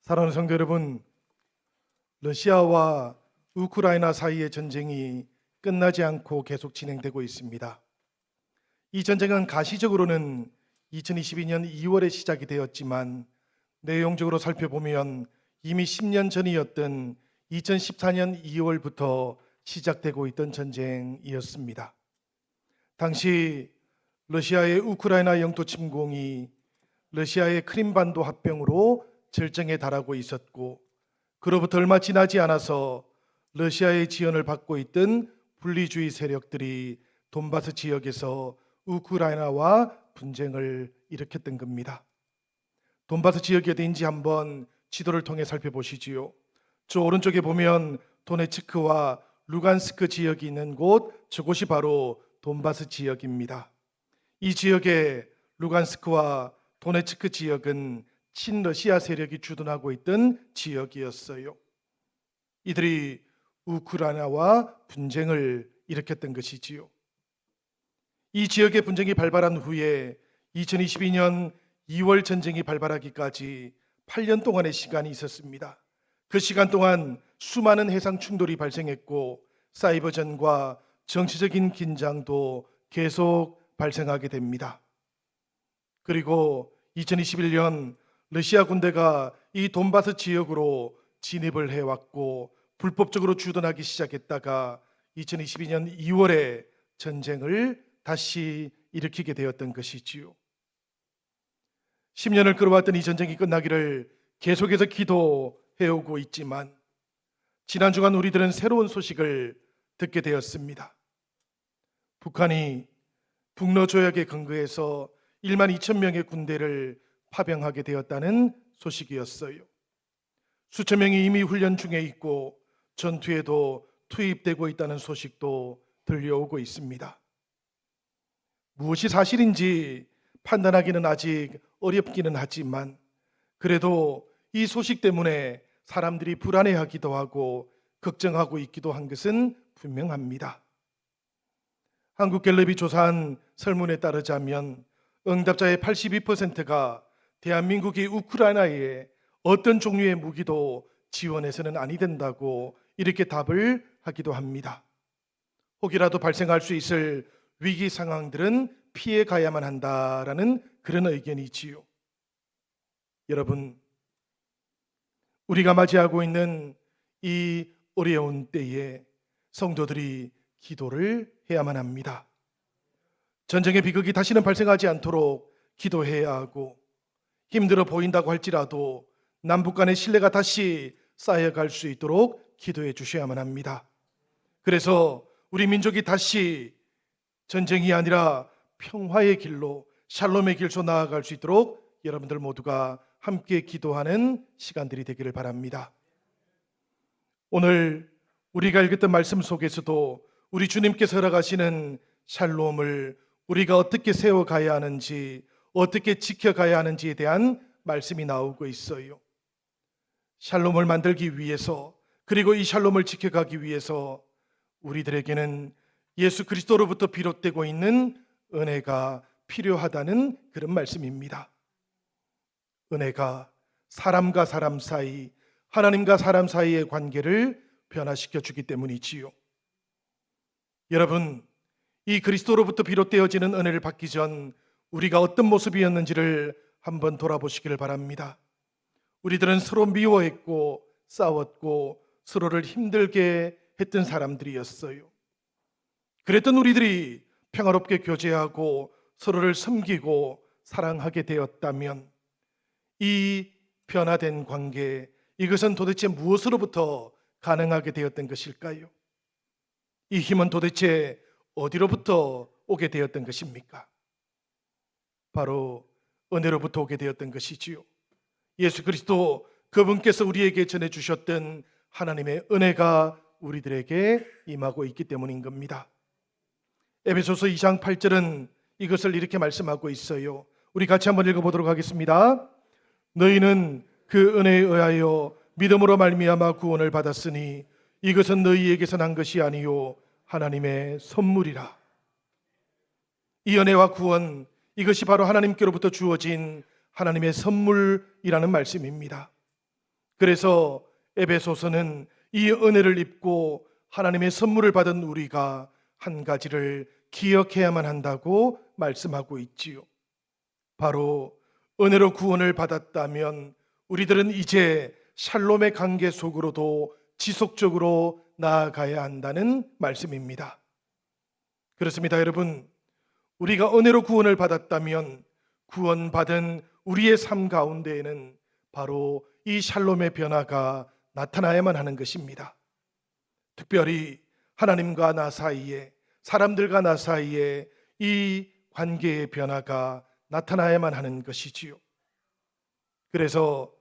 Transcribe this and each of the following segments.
사랑하는 성도 여러분, 러시아와 우크라이나 사이의 전쟁이 끝나지 않고 계속 진행되고 있습니다. 이 전쟁은 가시적으로는 2022년 2월에 시작이 되었지만 내용적으로 살펴보면 이미 10년 전이었던 2014년 2월부터 시작되고 있던 전쟁이었습니다. 당시 러시아의 우크라이나 영토 침공이 러시아의 크림반도 합병으로 절정에 달하고 있었고, 그로부터 얼마 지나지 않아서 러시아의 지원을 받고 있던 분리주의 세력들이 돈바스 지역에서 우크라이나와 분쟁을 일으켰던 겁니다. 돈바스 지역이 어디인지 한번 지도를 통해 살펴보시지요. 저 오른쪽에 보면 도네츠크와 루간스크 지역이 있는 곳, 저곳이 바로 돈바스 지역입니다. 이 지역의 루간스크와 도네츠크 지역은 친러시아 세력이 주둔하고 있던 지역이었어요. 이들이 우크라이나와 분쟁을 일으켰던 것이지요. 이 지역의 분쟁이 발발한 후에 2022년 2월 전쟁이 발발하기까지 8년 동안의 시간이 있었습니다. 그 시간 동안 수많은 해상 충돌이 발생했고, 사이버전과 정치적인 긴장도 계속 발생하게 됩니다. 그리고 2021년 러시아 군대가 이 돈바스 지역으로 진입을 해왔고 불법적으로 주둔하기 시작했다가 2022년 2월에 전쟁을 다시 일으키게 되었던 것이지요. 10년을 끌어왔던 이 전쟁이 끝나기를 계속해서 기도해오고 있지만 지난 주간 우리들은 새로운 소식을 듣게 되었습니다. 북한이 북러 조약에 근거해서 1만 2천 명의 군대를 파병하게 되었다는 소식이었어요. 수천 명이 이미 훈련 중에 있고 전투에도 투입되고 있다는 소식도 들려오고 있습니다. 무엇이 사실인지 판단하기는 아직 어렵기는 하지만 그래도 이 소식 때문에 사람들이 불안해하기도 하고 걱정하고 있기도 한 것은 분명합니다. 한국갤럽이 조사한 설문에 따르자면 응답자의 82%가 대한민국이 우크라이나에 어떤 종류의 무기도 지원해서는 아니 된다고 이렇게 답을 하기도 합니다. 혹이라도 발생할 수 있을 위기 상황들은 피해 가야만 한다라는 그런 의견이지요. 여러분, 우리가 맞이하고 있는 이 어려운 때에 성도들이 기도를 해야만 합니다. 전쟁의 비극이 다시는 발생하지 않도록 기도해야 하고, 힘들어 보인다고 할지라도 남북 간의 신뢰가 다시 쌓여갈 수 있도록 기도해 주셔야만 합니다. 그래서 우리 민족이 다시 전쟁이 아니라 평화의 길로, 샬롬의 길로 나아갈 수 있도록 여러분들 모두가 함께 기도하는 시간들이 되기를 바랍니다. 오늘 우리가 읽었던 말씀 속에서도 우리 주님께서 허락하시는 샬롬을 우리가 어떻게 세워가야 하는지, 어떻게 지켜가야 하는지에 대한 말씀이 나오고 있어요. 샬롬을 만들기 위해서, 그리고 이 샬롬을 지켜가기 위해서 우리들에게는 예수 그리스도로부터 비롯되고 있는 은혜가 필요하다는 그런 말씀입니다. 은혜가 사람과 사람 사이, 하나님과 사람 사이의 관계를 변화시켜 주기 때문이지요. 여러분, 이 그리스도로부터 비롯되어지는 은혜를 받기 전 우리가 어떤 모습이었는지를 한번 돌아보시기를 바랍니다. 우리들은 서로 미워했고 싸웠고 서로를 힘들게 했던 사람들이었어요. 그랬던 우리들이 평화롭게 교제하고 서로를 섬기고 사랑하게 되었다면 이 변화된 관계, 이것은 도대체 무엇으로부터 가능하게 되었던 것일까요? 이 힘은 도대체 어디로부터 오게 되었던 것입니까? 바로 은혜로부터 오게 되었던 것이지요. 예수 그리스도 그분께서 우리에게 전해주셨던 하나님의 은혜가 우리들에게 임하고 있기 때문인 겁니다. 에베소서 2장 8절은 이것을 이렇게 말씀하고 있어요. 우리 같이 한번 읽어보도록 하겠습니다. 너희는 그 은혜에 의하여 믿음으로 말미암아 구원을 받았으니 이것은 너희에게서 난 것이 아니요 하나님의 선물이라. 이 은혜와 구원, 이것이 바로 하나님께로부터 주어진 하나님의 선물이라는 말씀입니다. 그래서 에베소서는 이 은혜를 입고 하나님의 선물을 받은 우리가 한 가지를 기억해야만 한다고 말씀하고 있지요. 바로 은혜로 구원을 받았다면 우리들은 이제 샬롬의 관계 속으로도 지속적으로 나아가야 한다는 말씀입니다. 그렇습니다, 여러분. 우리가 은혜로 구원을 받았다면 구원받은 우리의 삶 가운데에는 바로 이 샬롬의 변화가 나타나야만 하는 것입니다. 특별히 하나님과 나 사이에, 사람들과 나 사이에 이 관계의 변화가 나타나야만 하는 것이지요. 그래서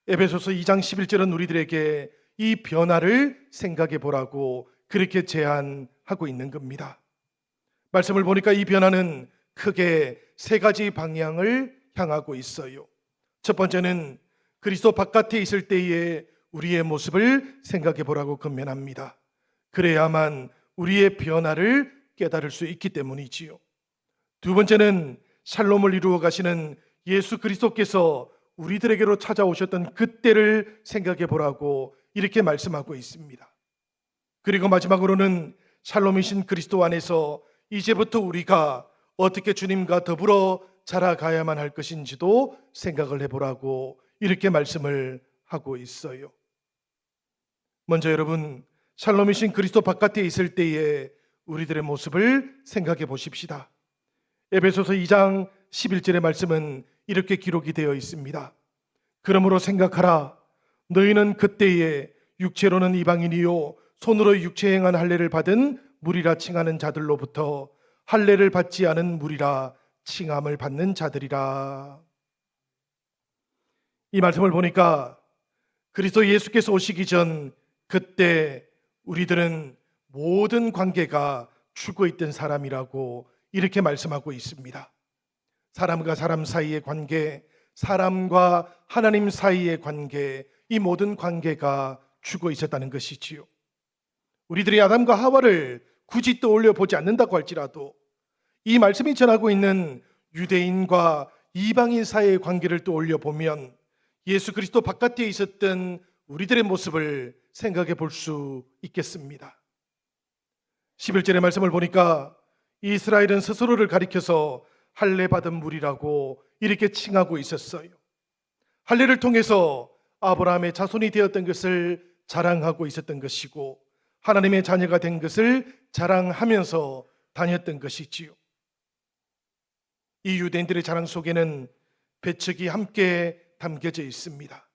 에베소서 2장 11절은 우리들에게 이 변화를 생각해 보라고 그렇게 제안하고 있는 겁니다. 말씀을 보니까 이 변화는 크게 세 가지 방향을 향하고 있어요. 첫 번째는 그리스도 바깥에 있을 때의 우리의 모습을 생각해 보라고 권면합니다. 그래야만 우리의 변화를 깨달을 수 있기 때문이지요. 두 번째는 샬롬을 이루어 가시는 예수 그리스도께서 우리들에게로 찾아오셨던 그때를 생각해 보라고 이렇게 말씀하고 있습니다. 그리고 마지막으로는 샬롬이신 그리스도 안에서 이제부터 우리가 어떻게 주님과 더불어 자라가야만 할 것인지도 생각을 해보라고 이렇게 말씀을 하고 있어요. 먼저 여러분, 샬롬이신 그리스도 바깥에 있을 때의 우리들의 모습을 생각해 보십시다. 에베소서 2장 11절의 말씀은 이렇게 기록이 되어 있습니다. 그러므로 생각하라. 너희는 그때에 육체로는 이방인이요 손으로 육체 행한 할례를 받은 무리라 칭하는 자들로부터 할례를 받지 않은 무리라 칭함을 받는 자들이라. 이 말씀을 보니까 그리스도 예수께서 오시기 전 그때 우리들은 모든 관계가 죽어 있던 사람이라고 이렇게 말씀하고 있습니다. 사람과 사람 사이의 관계, 사람과 하나님 사이의 관계, 이 모든 관계가 죽어 있었다는 것이지요. 우리들이 아담과 하와를 굳이 떠올려 보지 않는다고 할지라도 이 말씀이 전하고 있는 유대인과 이방인 사이의 관계를 떠올려 보면 예수 그리스도 바깥에 있었던 우리들의 모습을 생각해 볼 수 있겠습니다. 11절의 말씀을 보니까 이스라엘은 스스로를 가리켜서 할례 받은 무리라고 이렇게 칭하고 있었어요. 할례를 통해서 아브라함의 자손이 되었던 것을 자랑하고 있었던 것이고 하나님의 자녀가 된 것을 자랑하면서 다녔던 것이지요. 이 유대인들의 자랑 속에는 배척이 함께 담겨져 있습니다.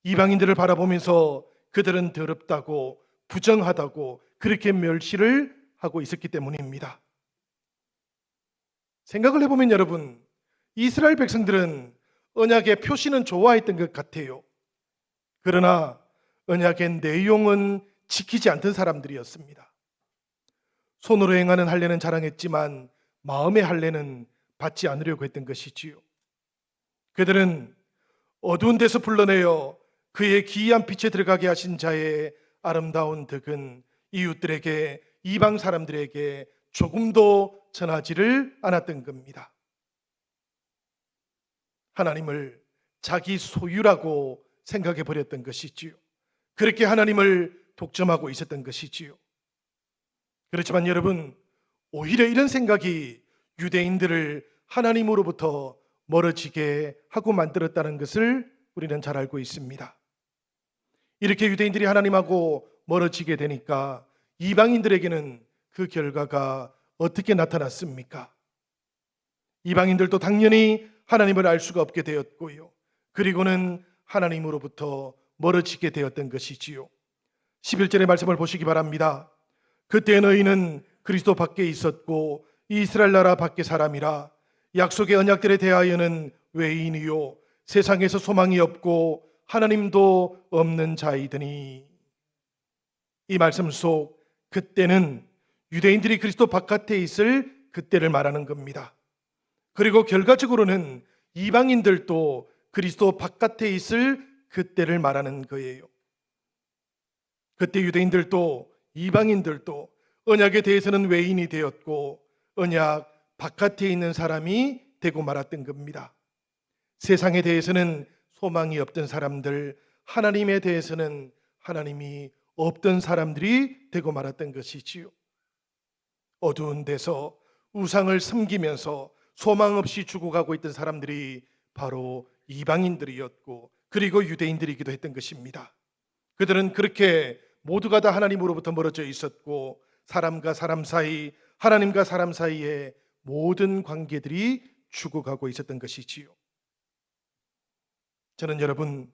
이방인들을 바라보면서 그들은 더럽다고 부정하다고 그렇게 멸시를 하고 있었기 때문입니다. 생각을 해보면 여러분, 이스라엘 백성들은 언약의 표시는 좋아했던 것 같아요. 그러나 언약의 내용은 지키지 않던 사람들이었습니다. 손으로 행하는 할례는 자랑했지만 마음의 할례는 받지 않으려고 했던 것이지요. 그들은 어두운 데서 불러내어 그의 기이한 빛에 들어가게 하신 자의 아름다운 덕은 이웃들에게, 이방 사람들에게 조금도 전하지를 않았던 겁니다. 하나님을 자기 소유라고 생각해 버렸던 것이지요. 그렇게 하나님을 독점하고 있었던 것이지요. 그렇지만 여러분, 오히려 이런 생각이 유대인들을 하나님으로부터 멀어지게 하고 만들었다는 것을 우리는 잘 알고 있습니다. 이렇게 유대인들이 하나님하고 멀어지게 되니까 이방인들에게는 그 결과가 어떻게 나타났습니까? 이방인들도 당연히 하나님을 알 수가 없게 되었고요. 그리고는 하나님으로부터 멀어지게 되었던 것이지요. 11절의 말씀을 보시기 바랍니다. 그때 너희는 그리스도 밖에 있었고 이스라엘 나라 밖의 사람이라 약속의 언약들에 대하여는 외인이요 세상에서 소망이 없고 하나님도 없는 자이더니. 이 말씀 속 그때는 유대인들이 그리스도 바깥에 있을 그때를 말하는 겁니다. 그리고 결과적으로는 이방인들도 그리스도 바깥에 있을 그때를 말하는 거예요. 그때 유대인들도 이방인들도 언약에 대해서는 외인이 되었고 언약 바깥에 있는 사람이 되고 말았던 겁니다. 세상에 대해서는 소망이 없던 사람들, 하나님에 대해서는 하나님이 없던 사람들이 되고 말았던 것이지요. 어두운 데서 우상을 섬기면서 소망 없이 죽어가고 있던 사람들이 바로 이방인들이었고, 그리고 유대인들이기도 했던 것입니다. 그들은 그렇게 모두가 다 하나님으로부터 멀어져 있었고, 사람과 사람 사이, 하나님과 사람 사이에 모든 관계들이 죽어가고 있었던 것이지요. 저는 여러분,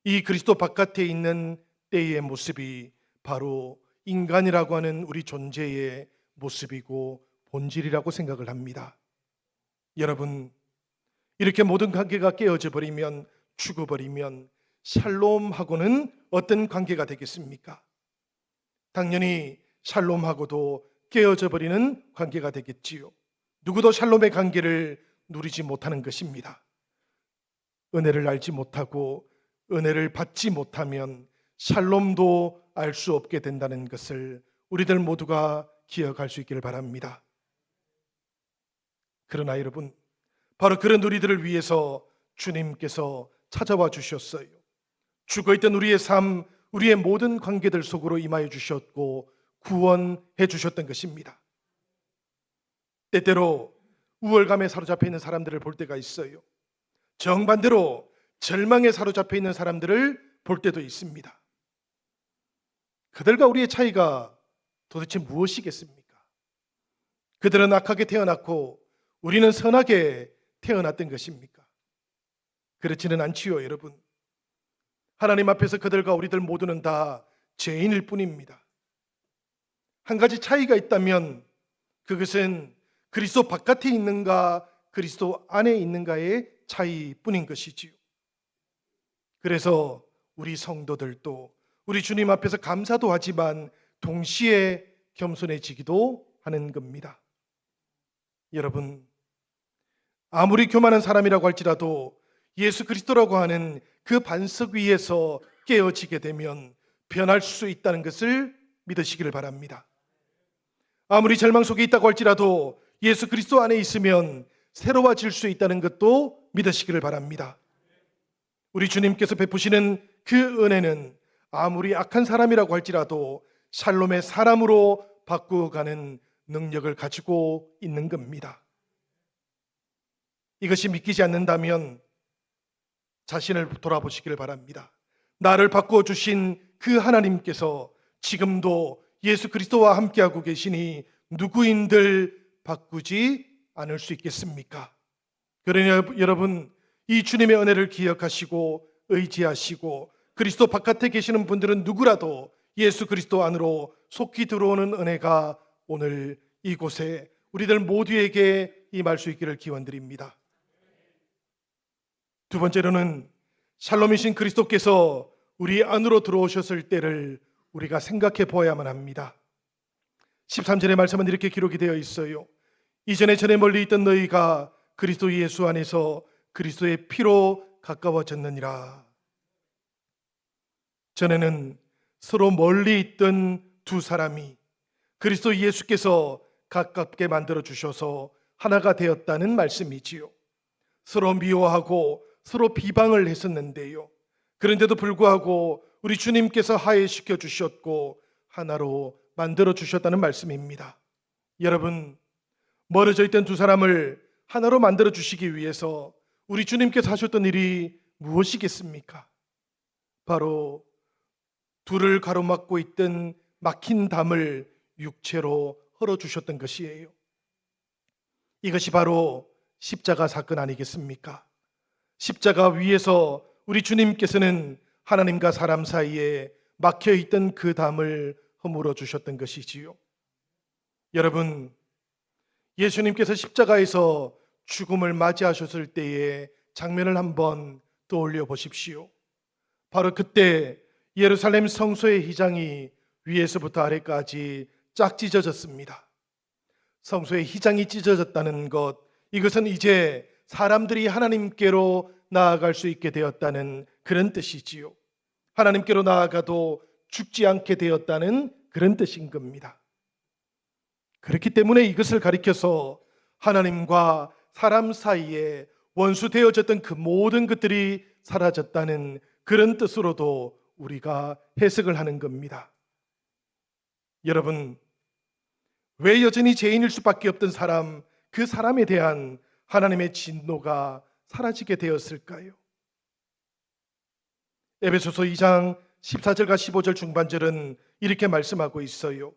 이 그리스도 바깥에 있는 때의 모습이 바로 인간이라고 하는 우리 존재의 모습이고 본질이라고 생각을 합니다. 여러분, 이렇게 모든 관계가 깨어져 버리면, 죽어버리면 샬롬하고는 어떤 관계가 되겠습니까? 당연히 샬롬하고도 깨어져 버리는 관계가 되겠지요. 누구도 샬롬의 관계를 누리지 못하는 것입니다. 은혜를 알지 못하고 은혜를 받지 못하면 샬롬도 알 수 없게 된다는 것을 우리들 모두가 기억할 수 있기를 바랍니다. 그러나 여러분, 바로 그런 우리들을 위해서 주님께서 찾아와 주셨어요. 죽어있던 우리의 삶, 우리의 모든 관계들 속으로 임하여 주셨고 구원해 주셨던 것입니다. 때때로 우월감에 사로잡혀 있는 사람들을 볼 때가 있어요. 정반대로 절망에 사로잡혀 있는 사람들을 볼 때도 있습니다. 그들과 우리의 차이가 도대체 무엇이겠습니까? 그들은 악하게 태어났고 우리는 선하게 태어났던 것입니까? 그렇지는 않지요, 여러분. 하나님 앞에서 그들과 우리들 모두는 다 죄인일 뿐입니다. 한 가지 차이가 있다면 그것은 그리스도 바깥에 있는가 그리스도 안에 있는가의 차이뿐인 것이지요. 그래서 우리 성도들도 우리 주님 앞에서 감사도 하지만 동시에 겸손해지기도 하는 겁니다. 여러분, 아무리 교만한 사람이라고 할지라도 예수 그리스도라고 하는 그 반석 위에서 깨어지게 되면 변할 수 있다는 것을 믿으시기를 바랍니다. 아무리 절망 속에 있다고 할지라도 예수 그리스도 안에 있으면 새로워질 수 있다는 것도 믿으시기를 바랍니다. 우리 주님께서 베푸시는 그 은혜는 아무리 악한 사람이라고 할지라도 샬롬의 사람으로 바꾸어가는 능력을 가지고 있는 겁니다. 이것이 믿기지 않는다면 자신을 돌아보시기를 바랍니다. 나를 바꾸어 주신 그 하나님께서 지금도 예수 그리스도와 함께하고 계시니 누구인들 바꾸지 않을 수 있겠습니까? 그러니 여러분, 이 주님의 은혜를 기억하시고 의지하시고 그리스도 바깥에 계시는 분들은 누구라도 예수 그리스도 안으로 속히 들어오는 은혜가 오늘 이곳에 우리들 모두에게 임할 수 있기를 기원드립니다. 두 번째로는 샬롬이신 그리스도께서 우리 안으로 들어오셨을 때를 우리가 생각해 보아야만 합니다. 13절의 말씀은 이렇게 기록이 되어 있어요. 이전에 전에 멀리 있던 너희가 그리스도 예수 안에서 그리스도의 피로 가까워졌느니라. 전에는 서로 멀리 있던 두 사람이 그리스도 예수께서 가깝게 만들어 주셔서 하나가 되었다는 말씀이지요. 서로 미워하고 서로 비방을 했었는데요. 그런데도 불구하고 우리 주님께서 화해시켜 주셨고 하나로 만들어 주셨다는 말씀입니다. 여러분, 멀어져 있던 두 사람을 하나로 만들어 주시기 위해서 우리 주님께서 하셨던 일이 무엇이겠습니까? 바로 둘을 가로막고 있던 막힌 담을 육체로 헐어주셨던 것이에요. 이것이 바로 십자가 사건 아니겠습니까? 십자가 위에서 우리 주님께서는 하나님과 사람 사이에 막혀있던 그 담을 허물어 주셨던 것이지요. 여러분, 예수님께서 십자가에서 죽음을 맞이하셨을 때의 장면을 한번 떠올려 보십시오. 바로 그때 예루살렘 성소의 휘장이 위에서부터 아래까지 쫙 찢어졌습니다. 성소의 휘장이 찢어졌다는 것, 이것은 이제 사람들이 하나님께로 나아갈 수 있게 되었다는 그런 뜻이지요. 하나님께로 나아가도 죽지 않게 되었다는 그런 뜻인 겁니다. 그렇기 때문에 이것을 가리켜서 하나님과 사람 사이에 원수되어졌던 그 모든 것들이 사라졌다는 그런 뜻으로도 우리가 해석을 하는 겁니다. 여러분, 왜 여전히 죄인일 수밖에 없던 사람, 그 사람에 대한 하나님의 진노가 사라지게 되었을까요? 에베소서 2장 14절과 15절 중반절은 이렇게 말씀하고 있어요.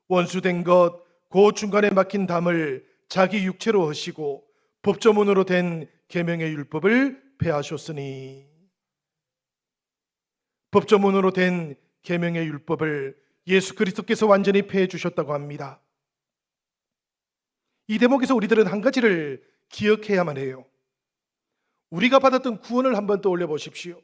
원수된 것, 그 중간에 막힌 담을 자기 육체로 하시고 법조문으로 된 계명의 율법을 폐하셨으니, 법조문으로 된 계명의 율법을 예수 그리스도께서 완전히 폐해 주셨다고 합니다. 이 대목에서 우리들은 한 가지를 기억해야만 해요. 우리가 받았던 구원을 한번 떠올려 보십시오.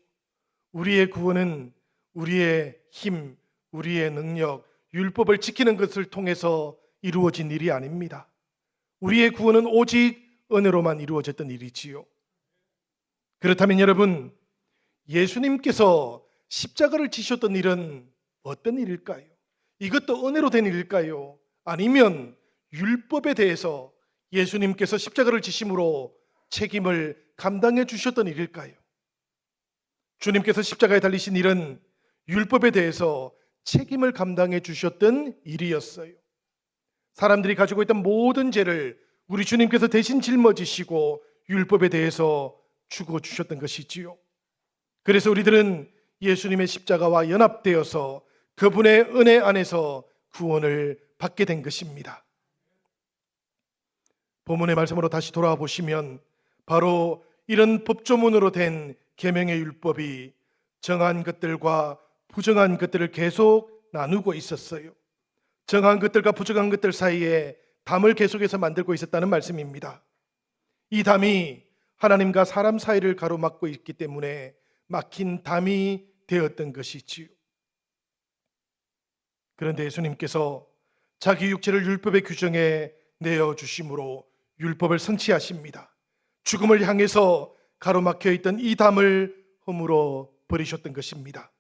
우리의 구원은 우리의 힘, 우리의 능력, 율법을 지키는 것을 통해서 이루어진 일이 아닙니다. 우리의 구원은 오직 은혜로만 이루어졌던 일이지요. 그렇다면 여러분, 예수님께서 십자가를 지셨던 일은 어떤 일일까요? 이것도 은혜로 된 일일까요? 아니면 율법에 대해서 예수님께서 십자가를 지심으로 책임을 감당해 주셨던 일일까요? 주님께서 십자가에 달리신 일은 율법에 대해서 책임을 감당해 주셨던 일이었어요. 사람들이 가지고 있던 모든 죄를 우리 주님께서 대신 짊어지시고 율법에 대해서 죽어 주셨던 것이지요. 그래서 우리들은 예수님의 십자가와 연합되어서 그분의 은혜 안에서 구원을 받게 된 것입니다. 본문의 말씀으로 다시 돌아와 보시면 바로 이런 법조문으로 된 계명의 율법이 정한 것들과 부정한 것들을 계속 나누고 있었어요. 정한 것들과 부정한 것들 사이에 담을 계속해서 만들고 있었다는 말씀입니다. 이 담이 하나님과 사람 사이를 가로막고 있기 때문에 막힌 담이 되었던 것이지요. 그런데 예수님께서 자기 육체를 율법의 규정에 내어주심으로 율법을 성취하십니다. 죽음을 향해서 가로막혀 있던 이 담을 허물어 버리셨던 것입니다.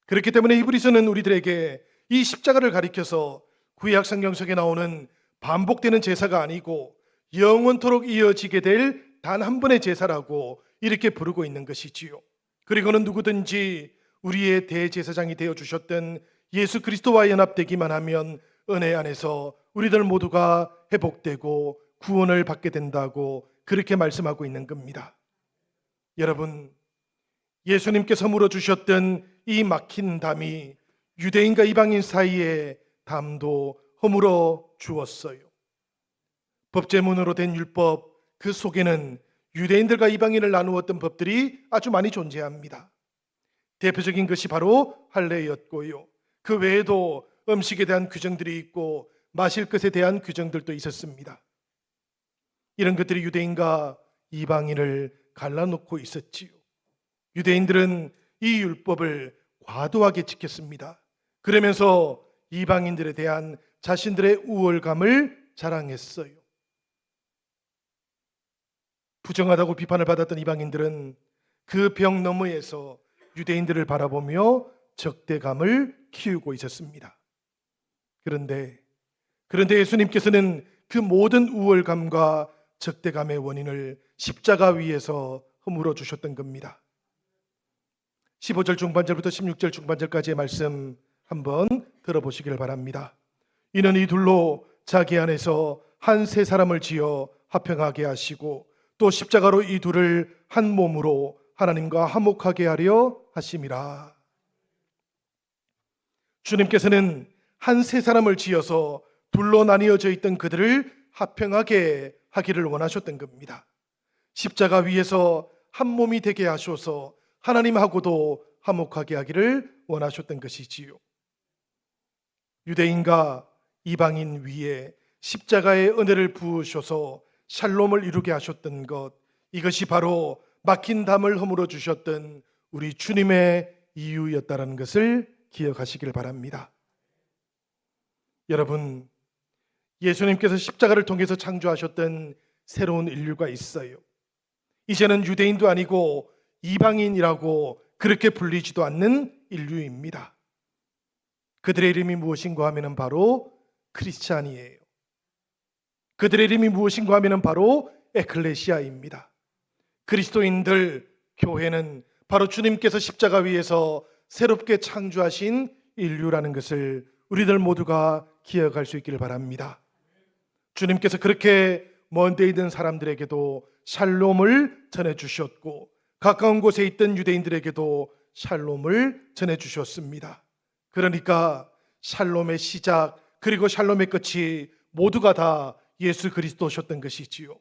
그렇기 때문에 히브리서는 우리들에게 이 십자가를 가리켜서 구약 성경 속에 나오는 반복되는 제사가 아니고 영원토록 이어지게 될 단 한 번의 제사라고 이렇게 부르고 있는 것이지요. 그리고는 누구든지 우리의 대제사장이 되어 주셨던 예수 그리스도와 연합되기만 하면 은혜 안에서 우리들 모두가 회복되고 구원을 받게 된다고 그렇게 말씀하고 있는 겁니다. 여러분, 예수님께서 물어주셨던 이 막힌 담이 유대인과 이방인 사이의 담도 허물어 주었어요. 법제문으로 된 율법, 그 속에는 유대인들과 이방인을 나누었던 법들이 아주 많이 존재합니다. 대표적인 것이 바로 할례였고요. 그 외에도 음식에 대한 규정들이 있고 마실 것에 대한 규정들도 있었습니다. 이런 것들이 유대인과 이방인을 갈라놓고 있었지요. 유대인들은 이 율법을 과도하게 지켰습니다. 그러면서 이방인들에 대한 자신들의 우월감을 자랑했어요. 부정하다고 비판을 받았던 이방인들은 그 벽 너머에서 유대인들을 바라보며 적대감을 키우고 있었습니다. 그런데 예수님께서는 그 모든 우월감과 적대감의 원인을 십자가 위에서 허물어 주셨던 겁니다. 15절 중반절부터 16절 중반절까지의 말씀 한번 들어보시기를 바랍니다. 이는 이 둘로 자기 안에서 한 세 사람을 지어 화평하게 하시고 또 십자가로 이 둘을 한 몸으로 하나님과 화목하게 하려 하심이라. 주님께서는 한 세 사람을 지어서 둘로 나뉘어져 있던 그들을 화평하게 하기를 원하셨던 겁니다. 십자가 위에서 한 몸이 되게 하셔서 하나님하고도 화목하게 하기를 원하셨던 것이지요. 유대인과 이방인 위에 십자가의 은혜를 부으셔서 샬롬을 이루게 하셨던 것, 이것이 바로 막힌 담을 허물어 주셨던 우리 주님의 이유였다는 것을 기억하시길 바랍니다. 여러분, 예수님께서 십자가를 통해서 창조하셨던 새로운 인류가 있어요. 이제는 유대인도 아니고 이방인이라고 그렇게 불리지도 않는 인류입니다. 그들의 이름이 무엇인가 하면 바로 크리스찬이에요. 그들의 이름이 무엇인가 하면 바로 에클레시아입니다. 그리스도인들, 교회는 바로 주님께서 십자가 위에서 새롭게 창조하신 인류라는 것을 우리들 모두가 기억할 수 있기를 바랍니다. 주님께서 그렇게 먼 데 있는 사람들에게도 샬롬을 전해주셨고 가까운 곳에 있던 유대인들에게도 샬롬을 전해주셨습니다. 그러니까 샬롬의 시작 그리고 샬롬의 끝이 모두가 다 예수 그리스도셨던 것이지요.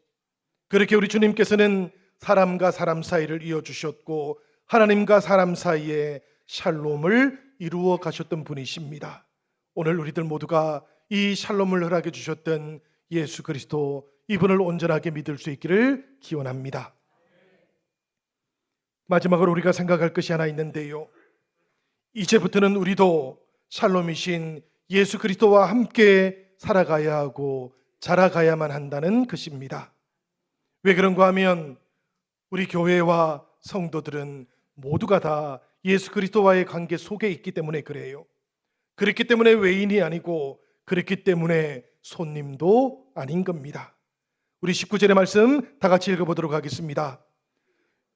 그렇게 우리 주님께서는 사람과 사람 사이를 이어주셨고 하나님과 사람 사이에 샬롬을 이루어 가셨던 분이십니다. 오늘 우리들 모두가 이 샬롬을 허락해 주셨던 예수 그리스도, 이분을 온전하게 믿을 수 있기를 기원합니다. 마지막으로 우리가 생각할 것이 하나 있는데요, 이제부터는 우리도 샬롬이신 예수 그리스도와 함께 살아가야 하고 자라가야만 한다는 것입니다. 왜 그런가 하면 우리 교회와 성도들은 모두가 다 예수 그리스도와의 관계 속에 있기 때문에 그래요. 그렇기 때문에 외인이 아니고, 그렇기 때문에 손님도 아닌 겁니다. 우리 19절의 말씀 다 같이 읽어보도록 하겠습니다.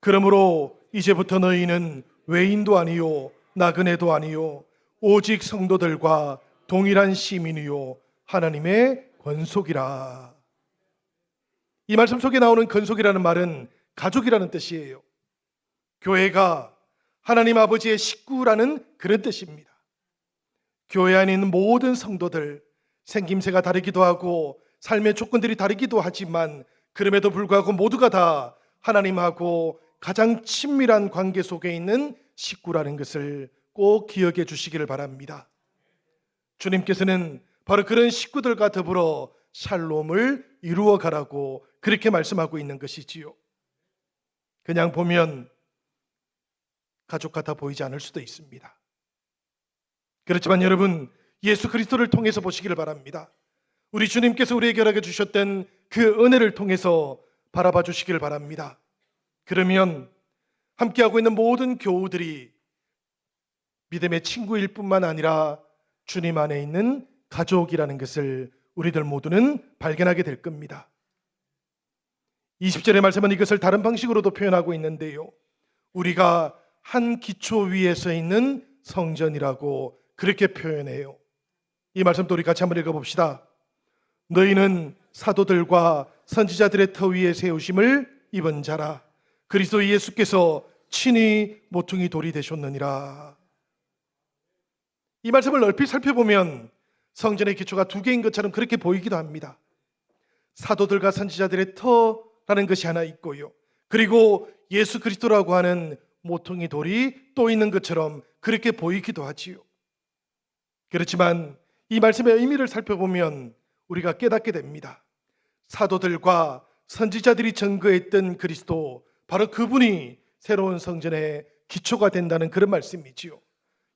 그러므로 이제부터 너희는 외인도 아니요 나그네도 아니요 오직 성도들과 동일한 시민이요 하나님의 권속이라. 이 말씀 속에 나오는 권속이라는 말은 가족이라는 뜻이에요. 교회가 하나님 아버지의 식구라는 그런 뜻입니다. 교회 안에 있는 모든 성도들, 생김새가 다르기도 하고 삶의 조건들이 다르기도 하지만 그럼에도 불구하고 모두가 다 하나님하고 가장 친밀한 관계 속에 있는 식구라는 것을 꼭 기억해 주시기를 바랍니다. 주님께서는 바로 그런 식구들과 더불어 샬롬을 이루어 가라고 그렇게 말씀하고 있는 것이지요. 그냥 보면 가족 같아 보이지 않을 수도 있습니다. 그렇지만 여러분, 예수 그리스도를 통해서 보시기를 바랍니다. 우리 주님께서 우리에게 허락해 주셨던 그 은혜를 통해서 바라봐 주시기를 바랍니다. 그러면 함께하고 있는 모든 교우들이 믿음의 친구일 뿐만 아니라 주님 안에 있는 가족이라는 것을 우리들 모두는 발견하게 될 겁니다. 20절의 말씀은 이것을 다른 방식으로도 표현하고 있는데요, 우리가 한 기초 위에 서 있는 성전이라고 그렇게 표현해요. 이 말씀도 우리 같이 한번 읽어봅시다. 너희는 사도들과 선지자들의 터 위에 세우심을 입은 자라. 그리스도 예수께서 친히 모퉁이 돌이 되셨느니라. 이 말씀을 넓히 살펴보면 성전의 기초가 두 개인 것처럼 그렇게 보이기도 합니다. 사도들과 선지자들의 터라는 것이 하나 있고요, 그리고 예수 그리스도라고 하는 모퉁이 돌이 또 있는 것처럼 그렇게 보이기도 하지요. 그렇지만 이 말씀의 의미를 살펴보면 우리가 깨닫게 됩니다. 사도들과 선지자들이 증거했던 그리스도, 바로 그분이 새로운 성전의 기초가 된다는 그런 말씀이지요.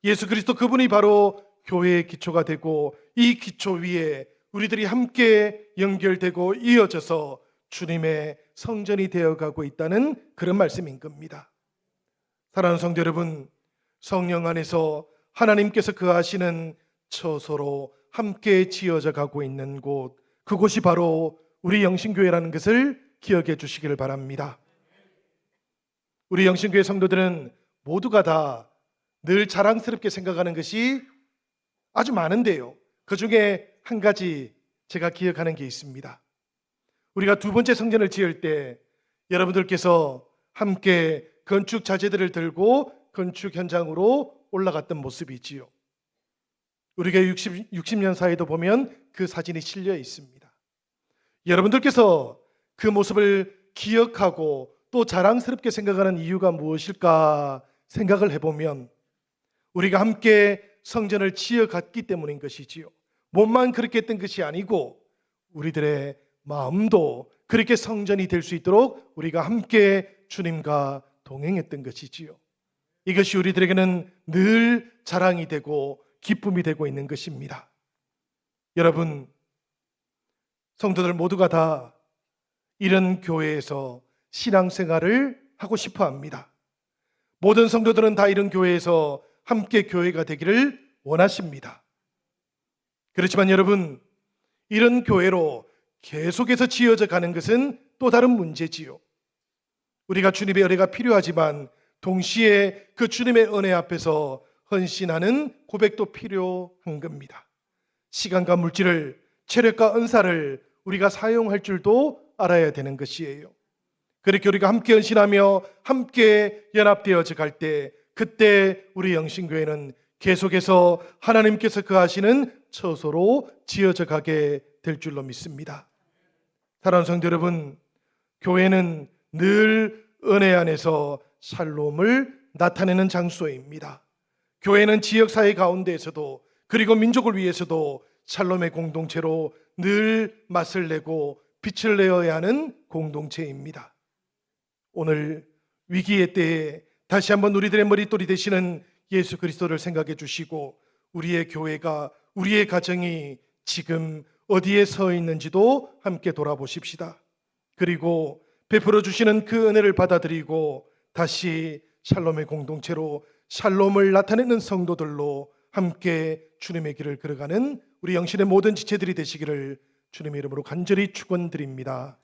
예수 그리스도 그분이 바로 교회의 기초가 되고, 이 기초 위에 우리들이 함께 연결되고 이어져서 주님의 성전이 되어가고 있다는 그런 말씀인 겁니다. 사랑하는 성도 여러분, 성령 안에서 하나님께서 거하시는 처소로 함께 지어져 가고 있는 곳, 그곳이 바로 우리 영신교회라는 것을 기억해 주시기를 바랍니다. 우리 영신교회 성도들은 모두가 다 늘 자랑스럽게 생각하는 것이 아주 많은데요, 그 중에 한 가지 제가 기억하는 게 있습니다. 우리가 두 번째 성전을 지을 때 여러분들께서 함께 건축 자재들을 들고 건축 현장으로 올라갔던 모습이 있지요. 우리가 60년 사이도 보면 그 사진이 실려 있습니다. 여러분들께서 그 모습을 기억하고 또 자랑스럽게 생각하는 이유가 무엇일까 생각을 해보면, 우리가 함께 성전을 지어갔기 때문인 것이지요. 몸만 그렇게 했던 것이 아니고 우리들의 마음도 그렇게 성전이 될 수 있도록 우리가 함께 주님과 동행했던 것이지요. 이것이 우리들에게는 늘 자랑이 되고 기쁨이 되고 있는 것입니다. 여러분, 성도들 모두가 다 이런 교회에서 신앙생활을 하고 싶어 합니다. 모든 성도들은 다 이런 교회에서 함께 교회가 되기를 원하십니다. 그렇지만 여러분, 이런 교회로 계속해서 지어져 가는 것은 또 다른 문제지요. 우리가 주님의 은혜가 필요하지만 동시에 그 주님의 은혜 앞에서 헌신하는 고백도 필요한 겁니다. 시간과 물질을, 체력과 은사를 우리가 사용할 줄도 알아야 되는 것이에요. 그렇게 우리가 함께 헌신하며 함께 연합되어져 갈 때, 그때 우리 영신교회는 계속해서 하나님께서 거하시는 처소로 지어져 가게 될 줄로 믿습니다. 사랑하는 성도 여러분, 교회는 늘 은혜 안에서 샬롬을 나타내는 장소입니다. 교회는 지역사회 가운데에서도, 그리고 민족을 위해서도 샬롬의 공동체로 늘 맛을 내고 빛을 내어야 하는 공동체입니다. 오늘 위기의 때에 다시 한번 우리들의 머릿돌이 되시는 예수 그리스도를 생각해 주시고, 우리의 교회가, 우리의 가정이 지금 어디에 서 있는지도 함께 돌아보십시다. 그리고 베풀어 주시는 그 은혜를 받아들이고 다시 샬롬의 공동체로, 샬롬을 나타내는 성도들로 함께 주님의 길을 걸어가는 우리 영신의 모든 지체들이 되시기를 주님의 이름으로 간절히 축원드립니다.